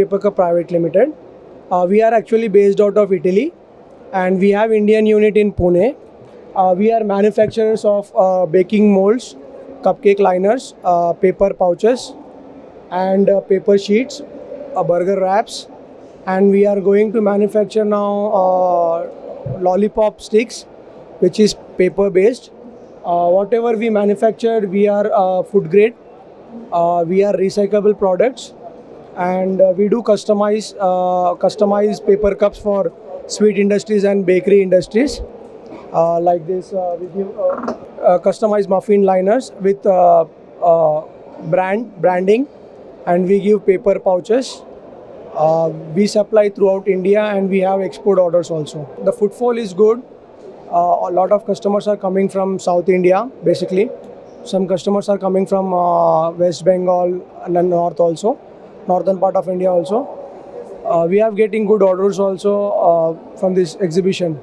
Paper Cup Private Limited. We are actually based out of Italy, and we have Indian unit in Pune. We are manufacturers of baking molds, cupcake liners, paper pouches, and paper sheets, burger wraps, and we are going to manufacture now lollipop sticks, which is paper based. Whatever we manufacture, we are food grade. We are recyclable products, and we do customize paper cups for sweet industries and bakery industries. Like this, we give customized muffin liners with branding, and we give paper pouches. We supply throughout India, and we have export orders also. The footfall is good. A lot of customers are coming from South India, basically. Some customers are coming from West Bengal and then North also, northern part of India also. We are getting good orders also from this exhibition.